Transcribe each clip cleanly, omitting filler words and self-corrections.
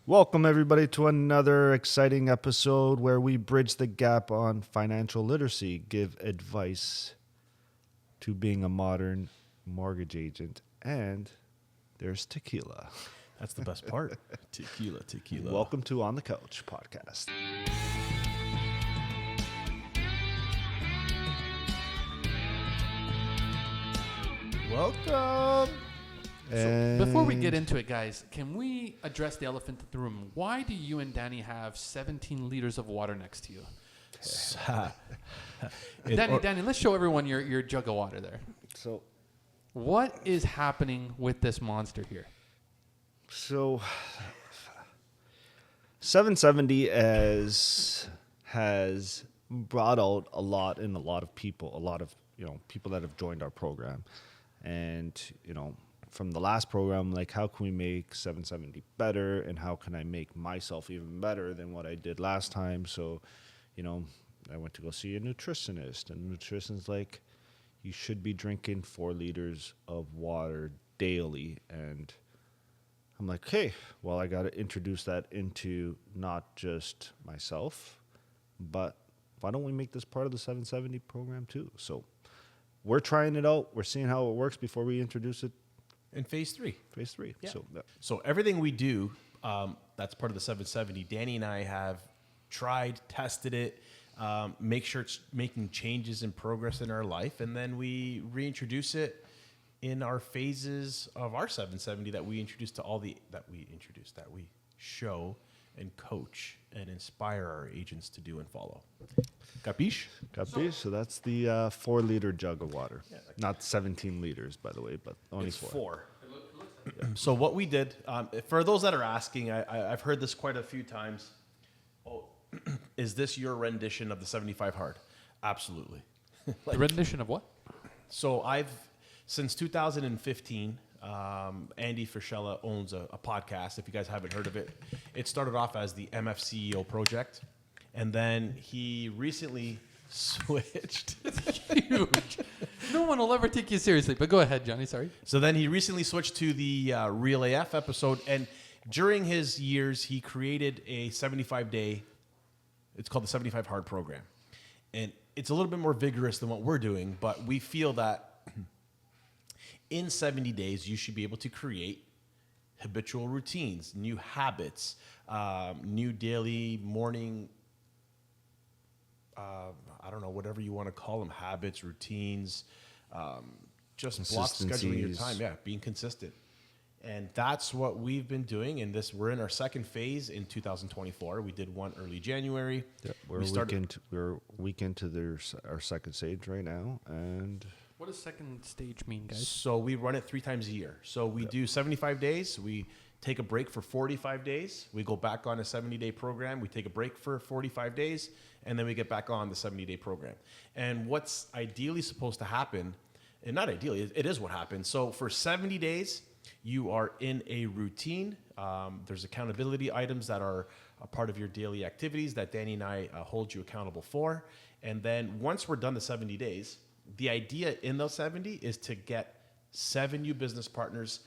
Welcome, everybody, to another exciting episode where we bridge the gap on financial literacy, give advice to being a modern mortgage agent, and there's tequila. That's the best part. Tequila. Welcome to On the Couch podcast. Welcome. So before we get into it, guys, can we address the elephant in the room? Why do you and Danny have 17 liters of water next to you? Danny, let's show everyone your jug of water there. So, what is happening with this monster here? 770 has brought out a lot in a lot of people, people that have joined our program. And, from the last program, like, how can we make 770 better, and how can I make myself even better than what I did last time? So, I went to go see a nutritionist, and the nutrition's like, you should be drinking 4 liters of water daily. And I'm like, hey, well, I got to introduce that into not just myself, but why don't we make this part of the 770 program too? So we're trying it out. We're seeing how it works before we introduce it. In phase 3. Phase 3. Yeah. So everything we do, that's part of the 770. Danny and I have tried, tested it, make sure it's making changes and progress in our life, and then we reintroduce it in our phases of our 770 that we show and coach and inspire our agents to do and follow. Capiche? So that's the 4-liter jug of water. Yeah, not 17 liters, by the way, but only it's 4. 4. So what we did, for those that are asking, I've heard this quite a few times. Oh, is this your rendition of the 75 hard? Absolutely. The rendition of what? So since 2015, Andy Frischella owns a podcast. If you guys haven't heard of it, it started off as the MFCEO project, and then he recently switched. It's huge. No one will ever take you seriously, but go ahead, Johnny. Sorry. So then he recently switched to the Real AF episode, and during his years, he created a 75-day, it's called the 75 Hard program. And it's a little bit more vigorous than what we're doing, but we feel that in 70 days, you should be able to create habitual routines, new habits, new daily morning, whatever you want to call them, habits, routines, just block scheduling your time. Yeah, being consistent. And that's what we've been doing. And we're in our second phase in 2024. We did one early January. Yeah, we're a week into our second stage right now. And what does second stage mean, guys? So we run it 3 times a year. So we do 75 days. We take a break for 45 days. We go back on a 70-day program. We take a break for 45 days, and then we get back on the 70-day program. And what's ideally supposed to happen, and not ideally, it is what happens. So for 70 days, you are in a routine. There's accountability items that are a part of your daily activities that Danny and I hold you accountable for. And then once we're done the 70 days, the idea in those 70 is to get 7 new business partners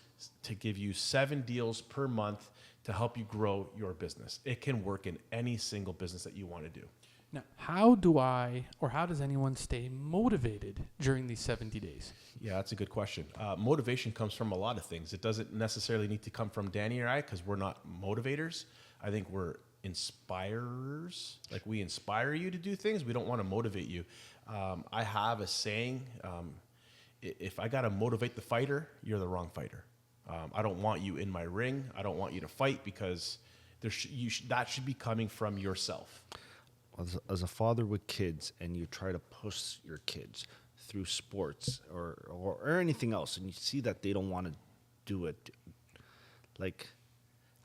to give you 7 deals per month to help you grow your business. It can work in any single business that you want to do. Now, how does anyone stay motivated during these 70 days? Yeah, that's a good question. Motivation comes from a lot of things. It doesn't necessarily need to come from Danny or I, because we're not motivators. I think we're inspirers. Like, we inspire you to do things. We don't want to motivate you. I have a saying, if I got to motivate the fighter, you're the wrong fighter. I don't want you in my ring. I don't want you to fight, because that should be coming from yourself. as a father with kids, and you try to push your kids through sports or anything else, and you see that they don't want to do it, like,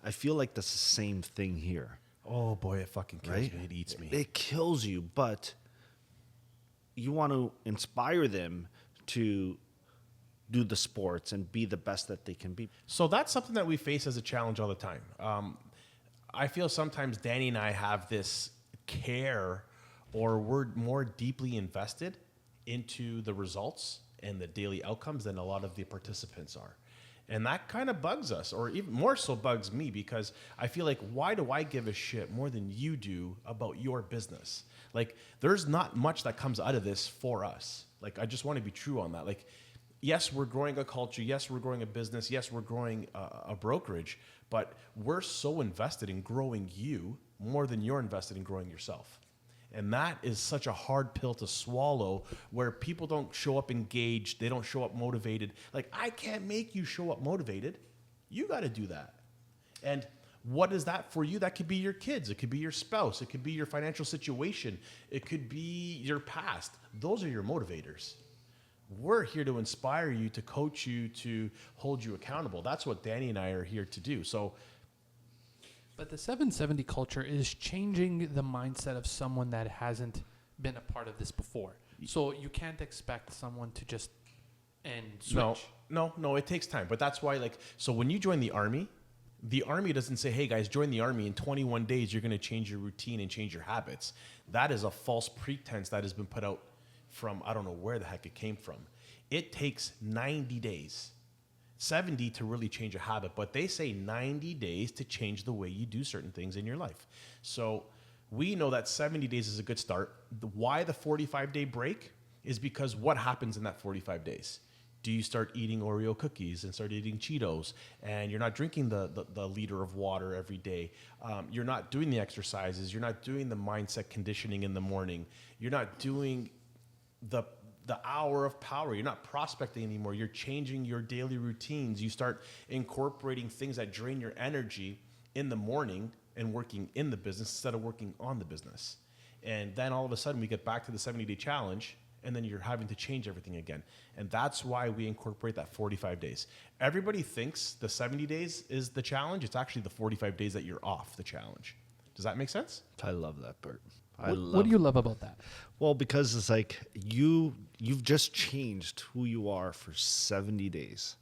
I feel like that's the same thing here. Oh boy, it fucking kills me. It eats me. It kills you, but you want to inspire them to do the sports and be the best that they can be. So that's something that we face as a challenge all the time. I feel sometimes Danny and I have this care, or we're more deeply invested into the results and the daily outcomes than a lot of the participants are. And that kind of bugs us, or even more so bugs me, because I feel like, why do I give a shit more than you do about your business? Like, there's not much that comes out of this for us. Like, I just want to be true on that. Like, yes, we're growing a culture. Yes, we're growing a business. Yes, we're growing a brokerage, but we're so invested in growing you more than you're invested in growing yourself. And that is such a hard pill to swallow, where people don't show up engaged. They don't show up motivated. Like, I can't make you show up motivated. You got to do that. And what is that for you? That could be your kids. It could be your spouse. It could be your financial situation. It could be your past. Those are your motivators. We're here to inspire you, to coach you, to hold you accountable. That's what Danny and I are here to do. So, but the 770 culture is changing the mindset of someone that hasn't been a part of this before. So you can't expect someone to just switch. No, it takes time. But that's why, like, so when you join the army doesn't say, hey guys, join the army. In 21 days, you're going to change your routine and change your habits. That is a false pretense that has been put out from, I don't know where the heck it came from. It takes 90 days. 70 to really change a habit, but they say 90 days to change the way you do certain things in your life. So we know that 70 days is a good start. Why the 45-day break is because what happens in that 45 days? Do you start eating Oreo cookies and start eating Cheetos, and you're not drinking the liter of water every day? You're not doing the exercises. You're not doing the mindset conditioning in the morning. You're not doing the hour of power. You're not prospecting anymore. You're changing your daily routines. You start incorporating things that drain your energy in the morning and working in the business instead of working on the business. And then all of a sudden we get back to the 70-day challenge, and then you're having to change everything again. And that's why we incorporate that 45 days. Everybody thinks the 70 days is the challenge. It's actually the 45 days that you're off the challenge. Does that make sense? I love that part. What do you love about that? Well, because it's like you've just changed who you are for 70 days.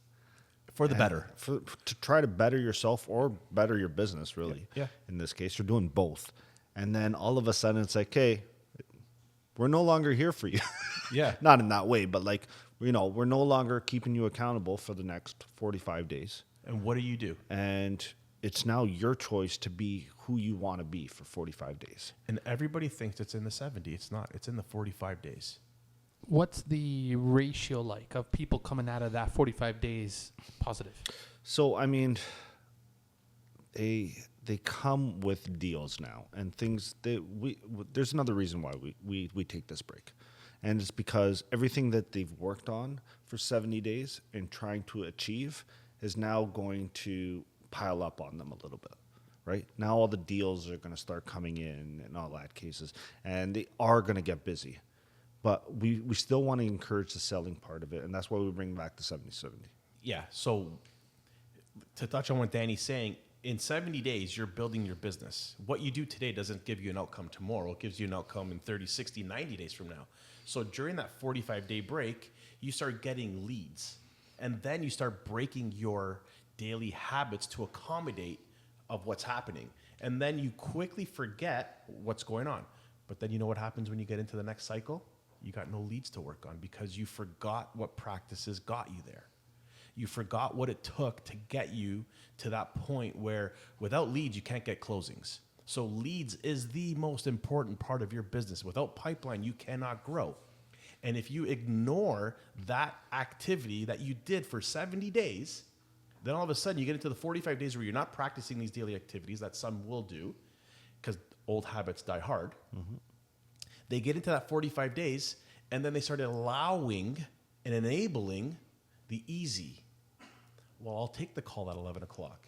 For the better. To try to better yourself or better your business, really. Yeah. In this case, you're doing both. And then all of a sudden it's like, hey, we're no longer here for you. Yeah. Not in that way, but like, we're no longer keeping you accountable for the next 45 days. And what do you do? And it's now your choice to be who you want to be for 45 days. And everybody thinks it's in the 70. It's not. It's in the 45 days. What's the ratio like of people coming out of that 45 days positive? So, I mean, they come with deals now and things there's another reason why we take this break. And it's because everything that they've worked on for 70 days and trying to achieve is now going to pile up on them a little bit, right? Now all the deals are going to start coming in and all that cases, and they are going to get busy. But we still want to encourage the selling part of it, and that's why we bring back the 70-70. Yeah. So to touch on what Danny's saying, in 70 days, you're building your business. What you do today doesn't give you an outcome tomorrow. It gives you an outcome in 30, 60, 90 days from now. So during that 45-day break, you start getting leads. And then you start breaking your daily habits to accommodate of what's happening. And then you quickly forget what's going on. But then you know what happens when you get into the next cycle? You got no leads to work on because you forgot what practices got you there. You forgot what it took to get you to that point where without leads, you can't get closings. So leads is the most important part of your business. Without pipeline, you cannot grow. And if you ignore that activity that you did for 70 days, then all of a sudden you get into the 45 days where you're not practicing these daily activities that some will do because old habits die hard. Mm-hmm. They get into that 45 days and then they start allowing and enabling the easy. Well, I'll take the call at 11 o'clock.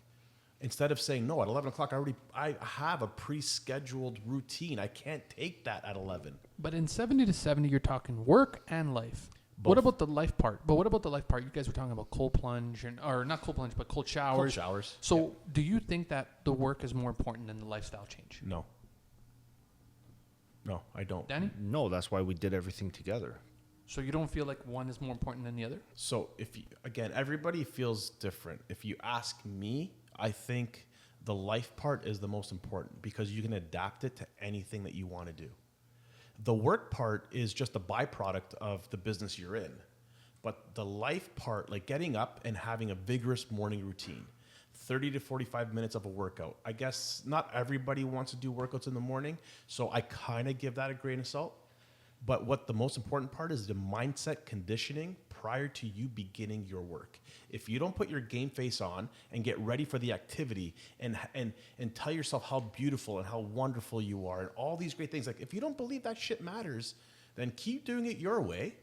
Instead of saying, no, at 11 o'clock, I have a pre-scheduled routine. I can't take that at 11. But in 70 to 70, you're talking work and life. Both. What about the life part? But what about the life part? You guys were talking about cold plunge, or not cold plunge, but cold showers. Cold showers. So do you think that the work is more important than the lifestyle change? No. No, I don't. Danny? No, that's why we did everything together. So you don't feel like one is more important than the other? So again, everybody feels different. If you ask me, I think the life part is the most important because you can adapt it to anything that you want to do. The work part is just a byproduct of the business you're in. But the life part, like getting up and having a vigorous morning routine, 30 to 45 minutes of a workout. I guess not everybody wants to do workouts in the morning, so I kind of give that a grain of salt. But what the most important part is the mindset conditioning prior to you beginning your work. If you don't put your game face on and get ready for the activity and tell yourself how beautiful and how wonderful you are and all these great things, like if you don't believe that shit matters, then keep doing it your way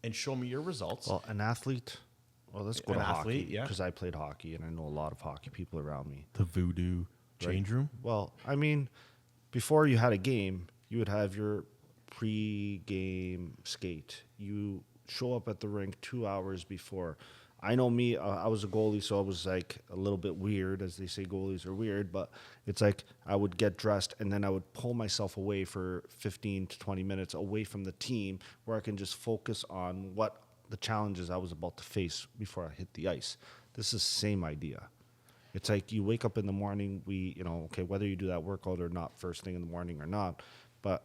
and show me your results. Well, an athlete. Well, let's go to hockey. Athlete, yeah. Because I played hockey and I know a lot of hockey people around me. The voodoo change room. Well, I mean, before you had a game, you would have your pre-game skate. You show up at the rink 2 hours before. I know me, I was a goalie, so I was like a little bit weird, as they say goalies are weird, but it's like I would get dressed and then I would pull myself away for 15 to 20 minutes away from the team where I can just focus on what the challenges I was about to face before I hit the ice. This is the same idea. It's like you wake up in the morning, whether you do that workout or not first thing in the morning or not, but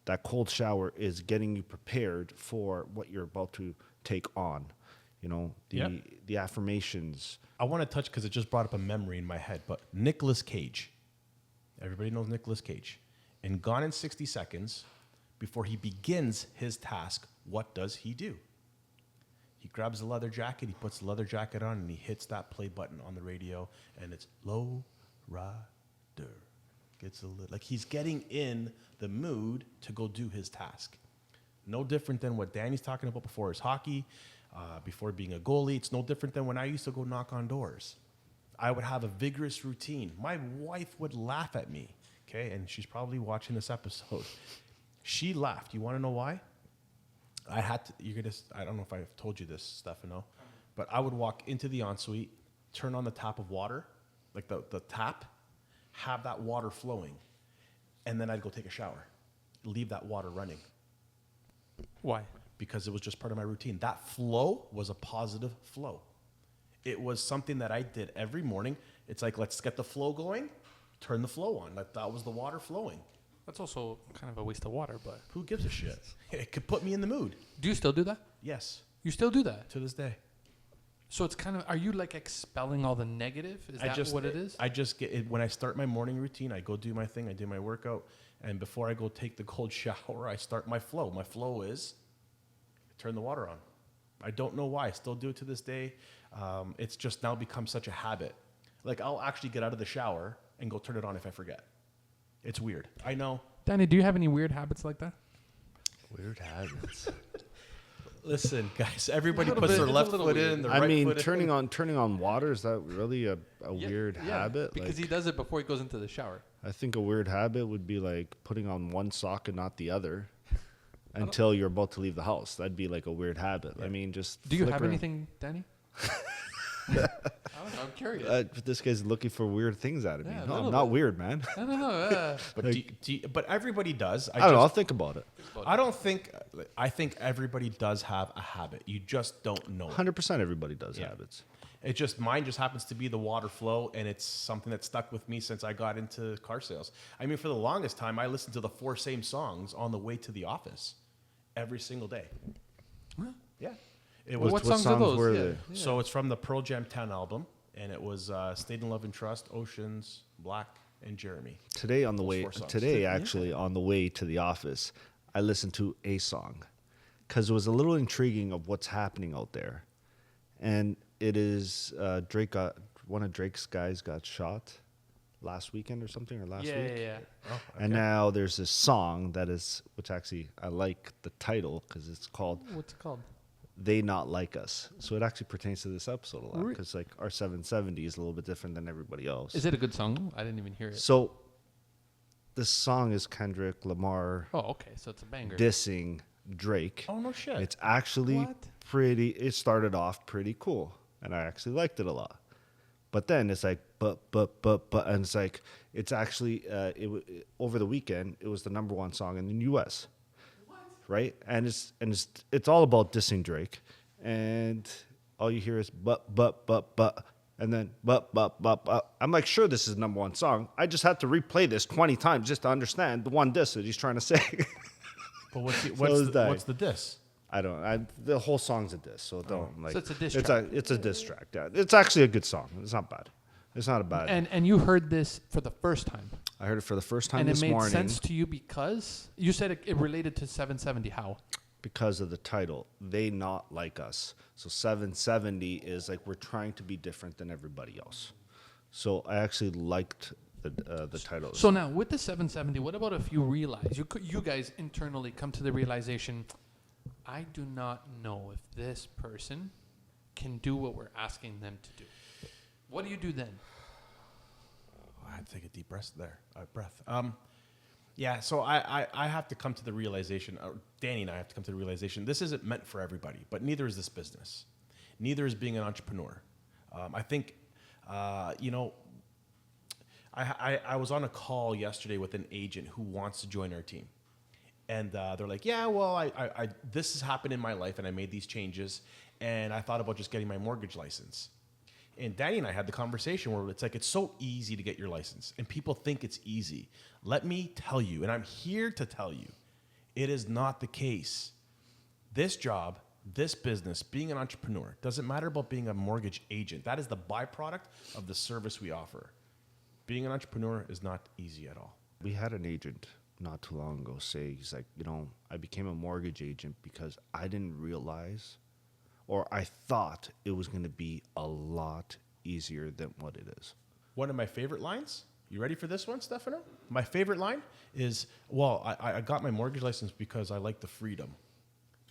that cold shower is getting you prepared for what you're about to take on. The affirmations. I want to touch because it just brought up a memory in my head, but Nicolas Cage. Everybody knows Nicolas Cage. In Gone in 60 Seconds, before he begins his task, what does he do? He grabs the leather jacket, he puts the leather jacket on, and he hits that play button on the radio, and it's low rider. Gets like he's getting in the mood to go do his task. No different than what Danny's talking about before his hockey, before being a goalie. It's no different than when I used to go knock on doors. I would have a vigorous routine. My wife would laugh at me, okay? And she's probably watching this episode. She laughed. You want to know why? I don't know if I've told you this, Stefano, but I would walk into the ensuite, turn on the tap of water, like the tap, have that water flowing, and then I'd go take a shower, leave that water running. Why? Because it was just part of my routine. That flow was a positive flow. It was something that I did every morning. It's like, let's get the flow going, turn the flow on. That was the water flowing. That's also kind of a waste of water, but Who gives a shit? It could put me in the mood. do you still do that? Yes, You still do that? to this day. So it's kind of, are you like expelling all the negative? Is that what it is? I just get it when I start my morning routine. I go do my thing. I do my workout, and before I go take the cold shower, I start my flow. My flow is turn the water on. I don't know why. I still do it to this day. It's just now become such a habit. Like I'll actually get out of the shower and go turn it on if I forget. It's weird. I know. Danny, do you have any weird habits like that? Weird habits. Listen, guys. Everybody little puts bit- their it's a left little foot weird. in. Their I right mean, foot turning in. on water, is that really a weird habit? Because he does it before he goes into the shower. I think a weird habit would be like putting on one sock and not the other until you're about to leave the house. That'd be like a weird habit. I mean, just Do you have flicker- anything, Danny? I don't know. I'm curious. this guy's looking for weird things out of me. Yeah, a No, little I'm not bit. weird, man. I don't know. But but everybody does. I don't know. I'll think about it. I don't think. I think everybody does have a habit. You just don't know it. 100% everybody does Yeah. habits. Mine just happens to be the water flow, and it's something that stuck with me since I got into car sales. I mean, for the longest time, I listened to the 4 same songs on the way to the office every single day. Huh? Yeah. It Well, was what songs are songs those? were Yeah. they? So it's from the Pearl Jam 10 album, and it was Stayed in Love and Trust, Oceans, Black, and Jeremy. Today on the Those way, 4 songs. today actually on the way to the office, I listened to a song because it was a little intriguing of what's happening out there, and it is Drake got one of Drake's guys got shot last weekend or something or last week. Yeah. Oh, And now there's this song that is, which actually I like the title because it's called What's it called? "They Not Like Us." So it actually pertains to this episode a lot Re- because like our 770 is a little bit different than everybody else. Is it a good song? I didn't even hear it. So this song is Kendrick Lamar Oh, okay. So it's a banger. dissing Drake. Oh, no shit. It's actually What? it started off pretty cool and I actually liked it a lot. But then it's like, but, and it's like, it's actually, over the weekend, it was the #1 song in the U.S. Right? And it's all about dissing Drake. And all you hear is, but, and then, but. I'm like, sure, this is the #1 song. I just had to replay this 20 times just to understand the one diss that he's trying to say. But what's is that. the diss? The whole song's a diss, so don't like. So it's a diss It's track. it's a diss track. Yeah. It's actually a good song. It's not bad. It's not a bad. And you heard this for the first time. I heard it for the first time And it this made morning sense to you because you said it related to 770. How? because of the title. They not like us. So 770 is like we're trying to be different than everybody else. So I actually liked the title. So now with the 770, what about if you realize you guys internally come to the realization, I do not know if this person can do what we're asking them to do. What do you do then? I had to take a deep breath there. Yeah, so I have to come to the realization, Danny and I have to come to the realization, this isn't meant for everybody, but neither is this business. Neither is being an entrepreneur. I think, I was on a call yesterday with an agent who wants to join our team. And they're like, yeah, well, I this has happened in my life, and I made these changes, and I thought about just getting my mortgage license. And Danny and I had the conversation where it's like, it's so easy to get your license, and people think it's easy. Let me tell you, and I'm here to tell you, it is not the case. This job, this business, being an entrepreneur, doesn't matter about being a mortgage agent. That is the byproduct of the service we offer. Being an entrepreneur is not easy at all. We had an agent not too long ago say, he's like, I became a mortgage agent because I didn't realize, or I thought it was going to be a lot easier than what it is. One of my favorite lines, you ready for this one, Stefano? My favorite line is, well, I got my mortgage license because I like the freedom.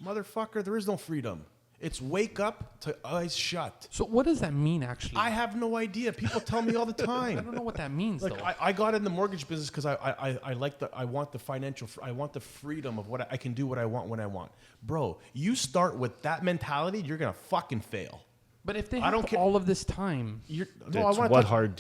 Motherfucker, there is no freedom. It's wake up to eyes shut. So what does that mean, actually? I have no idea. People tell me all the time. I don't know what that means, Like though. I got in the mortgage business because I want the freedom of what I can do what I want when I want. Bro, you start with that mentality, you're gonna fucking fail. But if they I don't have care. all of this time, What hard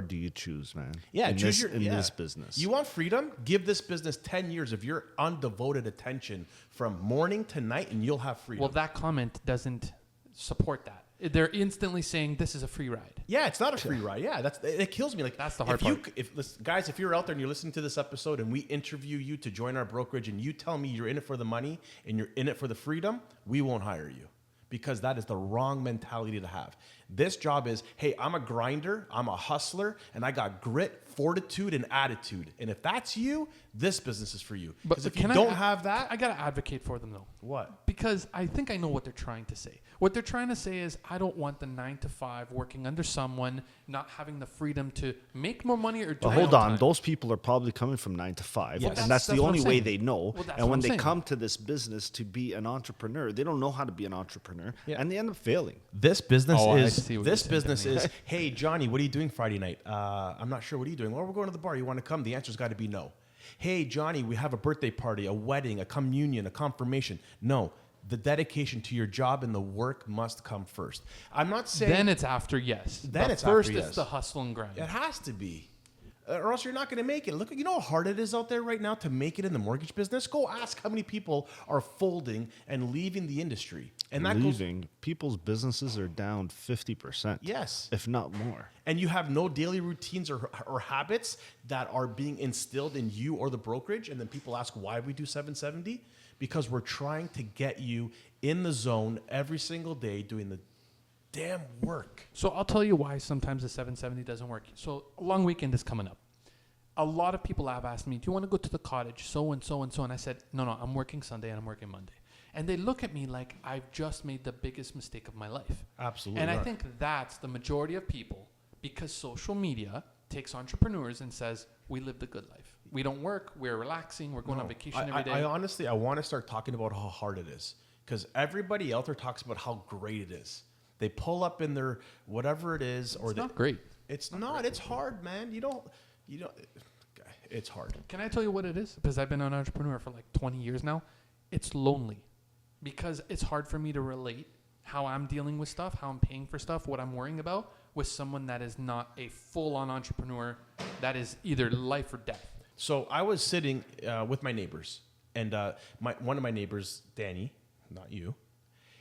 do you choose, man? Yeah, in choose this business. You want freedom? Give this business 10 years of your undevoted attention from morning to night, and you'll have freedom. well, that comment doesn't support that. They're instantly saying this is a free ride. Yeah, it's not a free ride. Yeah, it kills me. Like That's the hard part. Guys, if you're out there and you're listening to this episode, and we interview you to join our brokerage, and you tell me you're in it for the money and you're in it for the freedom, we won't hire you. Because that is the wrong mentality to have. This job is, hey, I'm a grinder, I'm a hustler, and I got grit, fortitude, and attitude. And if that's you, this business is for you. Because if you don't have that, I gotta advocate for them, though. what? Because I think I know what they're trying to say. What they're trying to say is, I don't want the 9 to 5 working under someone, not having the freedom to make more money or do. But my hold own on, time. those people are probably coming from 9 to 5, Yes. and that's the That's what only I'm way saying. they know. Well, that's And what when I'm they saying. come to this business to be an entrepreneur, they don't know how to be an entrepreneur, and they end up failing. This business Oh, I see what you're saying, is, hey, Johnny, what are you doing Friday night? I'm not sure. What are you doing? Well, we're going to the bar. You want to come? The answer's got to be no. Hey, Johnny, we have a birthday party, a wedding, a communion, a confirmation. No. The dedication to your job and the work must come first. I'm not saying... Then it's after yes. Then but it's first after yes. it's the hustle and grind. It has to be. Or else you're not going to make it. Look, you know how hard it is out there right now to make it in the mortgage business? Go ask how many people are folding and leaving the industry. And that goes... People's businesses are down 50%. Yes. If not more. And you have no daily routines or habits that are being instilled in you or the brokerage. And then people ask why we do 770. Because we're trying to get you in the zone every single day doing the damn work. So I'll tell you why sometimes the 770 doesn't work. So a long weekend is coming up. A lot of people have asked me, do you want to go to the cottage? So and so and so. And I said, no, I'm working Sunday and I'm working Monday. And they look at me like I've just made the biggest mistake of my life. Absolutely. And I not. think that's the majority of people, because social media takes entrepreneurs and says, we live the good life. We don't work. We're relaxing. We're going on vacation every day. I honestly, I want to start talking about how hard it is. Because everybody out there talks about how great it is. They pull up in their whatever it is. Or It's not great. It's not. It's hard, man. You don't. It's hard. Can I tell you what it is? Because I've been an entrepreneur for like 20 years now. It's lonely. Because it's hard for me to relate how I'm dealing with stuff, how I'm paying for stuff, what I'm worrying about with someone that is not a full-on entrepreneur that is either life or death. So I was sitting with my neighbors, and one of my neighbors, Danny, not you,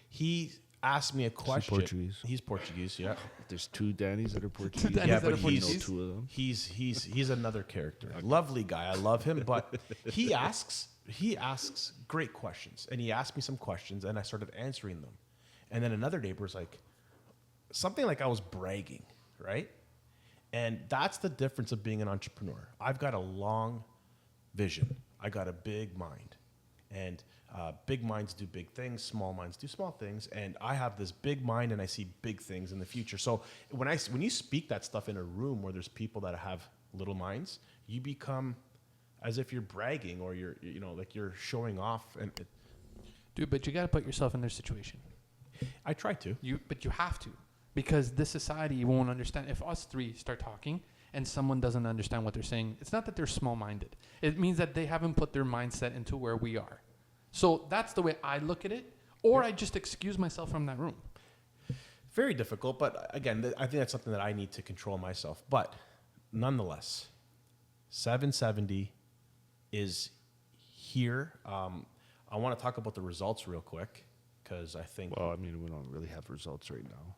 he asked me a question. Portuguese? He's Portuguese, yeah. There's 2 Dannies that are Portuguese. Dannies Yeah, that but are Portuguese? know 2 of them. He's another character. Lovely guy. I love him. But he asks, he asks great questions, and he asked me some questions, and I started answering them. And then another neighbor was like, something like I was bragging, right? And that's the difference of being an entrepreneur. I've got a long vision. I got a big mind. And big minds do big things, small minds do small things. And I have this big mind, and I see big things in the future. So when you speak that stuff in a room where there's people that have little minds, you become as if you're bragging, or like you're showing off. Dude, but you got to put yourself in their situation. I try to. But you have to, because this society won't understand. If us three start talking and someone doesn't understand what they're saying, it's not that they're small-minded. It means that they haven't put their mindset into where we are. So that's the way I look at it, or I just excuse myself from that room. Very difficult, but again, I think that's something that I need to control myself. But nonetheless, 770 is here. I want to talk about the results real quick, because I think... Well, I mean, we don't really have results right now.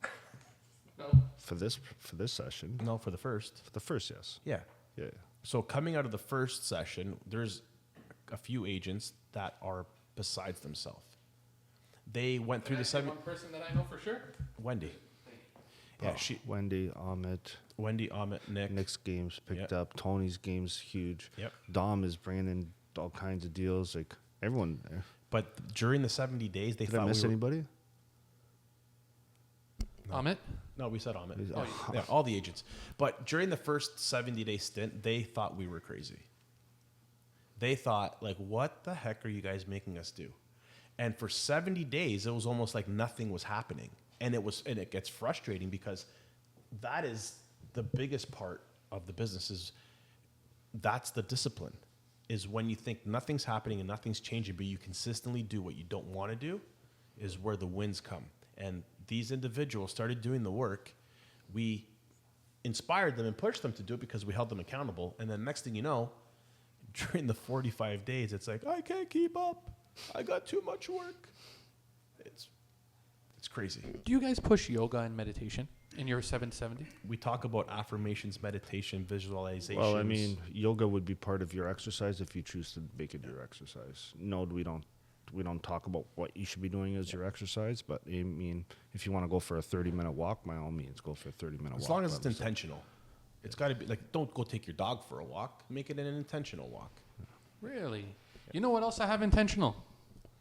No. For this session. No, for the first. For the first, yes. Yeah. Yeah. So coming out of the first session, there's a few agents that are besides themselves. They went through the seven... One person that I know for sure? Wendy. Yeah, Wendy, Amit, Nick. Nick's games picked up. Tony's game's huge. Yep. Dom is bringing in all kinds of deals. Like everyone there. But during the 70 days, they Did thought I miss anybody? No. Amit? No, we said Amit. Oh, Yeah, all the agents. But during the first 70-day stint, they thought we were crazy. They thought, like, what the heck are you guys making us do? And for 70 days, it was almost like nothing was happening. And it gets frustrating, because that is the biggest part of the business. Is that's the discipline, is when you think nothing's happening and nothing's changing, but you consistently do what you don't want to do, is where the wins come. And these individuals started doing the work. We inspired them and pushed them to do it because we held them accountable. And then next thing you know, during the 45 days, it's like, I can't keep up. I got too much work. It's crazy. Do you guys push yoga and meditation in your 770? We talk about affirmations, meditation, visualizations. Well, I mean, yoga would be part of your exercise if you choose to make it your exercise. No, we don't talk about what you should be doing as your exercise, but I mean, if you want to go for a 30-minute walk, by all means, go for a 30-minute walk. As long as it's intentional. It's got to be like, don't go take your dog for a walk. Make it an intentional walk. Really? You know what else I have intentional?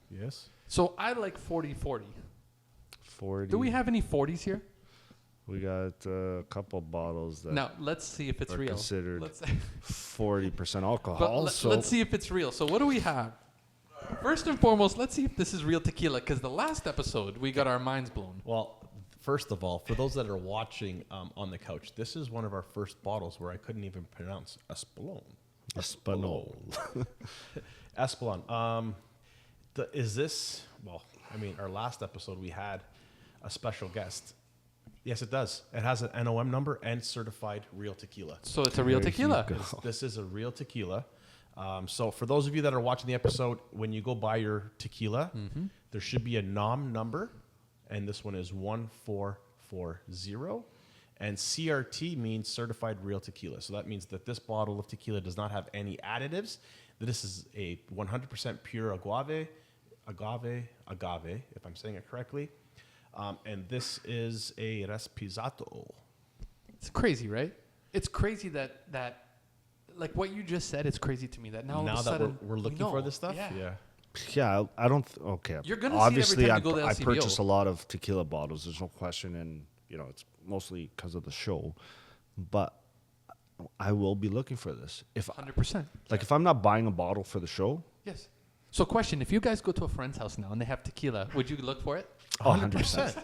Yes. So I like 40-40. 40. Do we have any 40s here? We got a couple bottles that Now, let's see if it's are real. considered Let's 40% alcohol. But let's see if it's real. So what do we have? First and foremost, let's see if this is real tequila, because the last episode, we got our minds blown. Well, first of all, for those that are watching on the couch, this is one of our first bottles where I couldn't even pronounce Espolón. Espolón. Espolón. Is this, well, I mean, our last episode, we had a special guest. Yes, it does. It has an NOM number and certified real tequila. So it's a real There you tequila. go. This is a real tequila. So for those of you that are watching the episode, when you go buy your tequila, there should be a NOM number, and this one is 1440. And CRT means certified real tequila. So that means that this bottle of tequila does not have any additives. This is a 100% pure agave, if I'm saying it correctly. And this is a Respisato. It's crazy, right? It's crazy that like what you just said, it's crazy to me that now all of a Now that sudden we're looking for this stuff? Yeah. Yeah, I don't. Okay. You're gonna Obviously, see it every time you go to I LCBO. purchase a lot of tequila bottles. There's no question, and it's mostly because of the show. But I will be looking for this. If 100%. if I'm not buying a bottle for the show, Yes. So question, if you guys go to a friend's house now and they have tequila, would you look for it? 100%.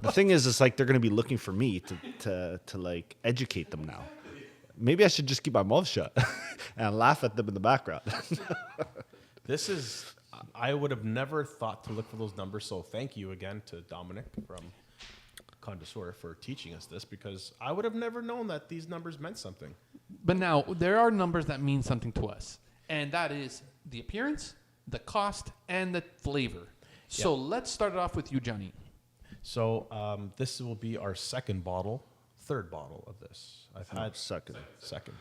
The thing is, it's like they're going to be looking for me to like educate them now. Maybe I should just keep my mouth shut and laugh at them in the background. This is, I would have never thought to look for those numbers. So thank you again to Dominic from Connoisseur for teaching us this, because I would have never known that these numbers meant something. But now there are numbers that mean something to us, and that is the appearance, the cost, and the flavor. So let's start it off with you, Johnny. So this will be our third bottle of this. I've had second. second.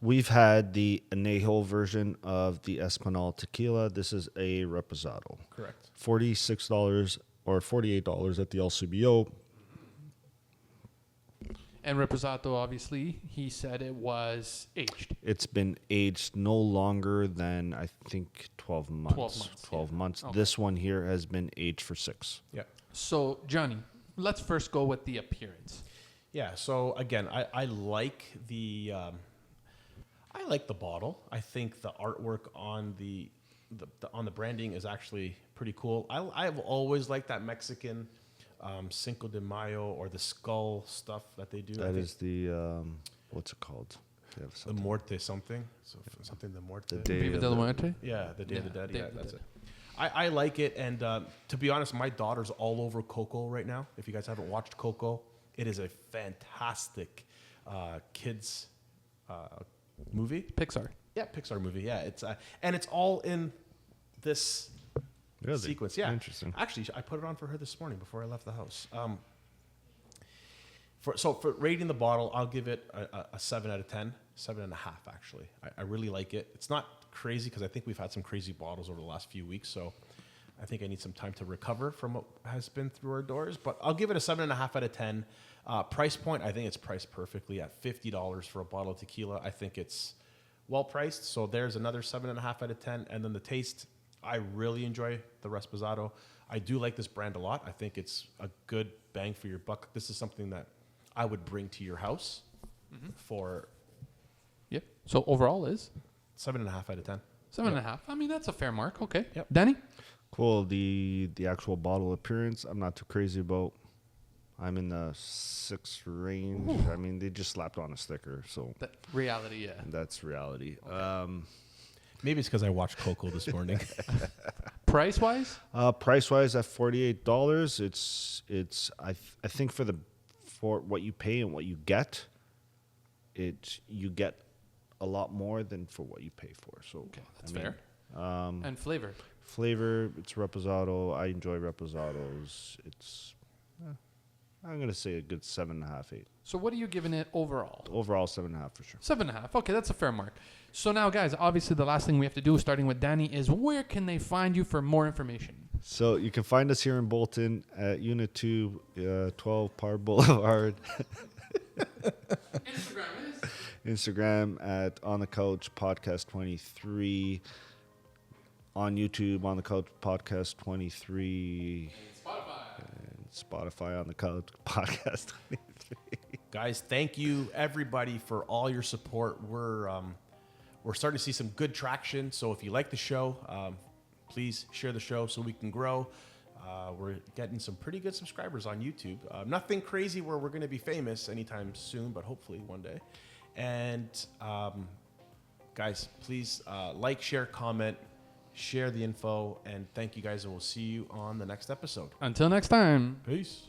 We've had the añejo version of the Espinal tequila. This is a reposado. Correct. $46 or $48 at the LCBO. And Reposato, obviously, he said it was aged. It's been aged no longer than, I think, 12 months. 12 months, 12 yeah. months. Okay. This one here has been aged for 6. Yeah. So, Johnny, let's first go with the appearance. Yeah. So again, I like the bottle. I think the artwork on the branding is actually pretty cool. I've always liked that Mexican Cinco de Mayo or the skull stuff that they do. That is the, what's it called? They have the something. Muerte something. So something the Muerte. The Day Viva of de la the- Muerte? Yeah, the Day of the Dead. Day Yeah, of the that's Dead. it. I like it, and to be honest, my daughter's all over Coco right now. If you guys haven't watched Coco, it is a fantastic kids movie. Pixar. Yeah, Pixar movie. Yeah, it's and it's all in this Really? sequence. Yeah, Interesting. Actually, I put it on for her this morning before I left the house. For rating the bottle, I'll give it a 7 out of 10, 7.5 actually. I really like it. It's not crazy because I think we've had some crazy bottles over the last few weeks, so I think I need some time to recover from what has been through our doors. But I'll give it a 7.5 out of 10. Price point, I think it's priced perfectly at $50 for a bottle of tequila. I think it's well priced. So there's another 7.5 out of 10. And then the taste, I really enjoy the Reposado. I do like this brand a lot. I think it's a good bang for your buck. This is something that I would bring to your house for Yep. So overall is 7.5 out of 10. 7.5. I mean, that's a fair mark. Okay. Yep. Danny? Cool. The actual bottle appearance, I'm not too crazy about. I'm in the 6 range. I mean, they just slapped on a sticker, so That reality, yeah. that's reality. Maybe it's because I watched Coco this morning. Price wise? Price wise, at $48, it's I think for what you pay and what you get, you get a lot more than for what you pay for. So Okay, that's I mean, fair. And flavor. Flavor, it's reposado. I enjoy reposados. It's I'm gonna say a good 7.5, 8. So what are you giving it overall? Overall, 7.5 for sure. 7.5. Okay, that's a fair mark. So now, guys, obviously the last thing we have to do, starting with Danny, is where can they find you for more information? So you can find us here in Bolton at Unit 2, 12 Par Boulevard. Instagram is? Instagram at On the Couch Podcast 23. On YouTube, On the Couch Podcast 23. Spotify On the Couch Podcast 23. Guys, thank you everybody for all your support. We're starting to see some good traction. So if you like the show, please share the show so we can grow. We're getting some pretty good subscribers on YouTube. Nothing crazy where we're going to be famous anytime soon, but hopefully one day. And guys, please like, share, comment, share the info, and thank you guys, and we'll see you on the next episode. Until next time. Peace.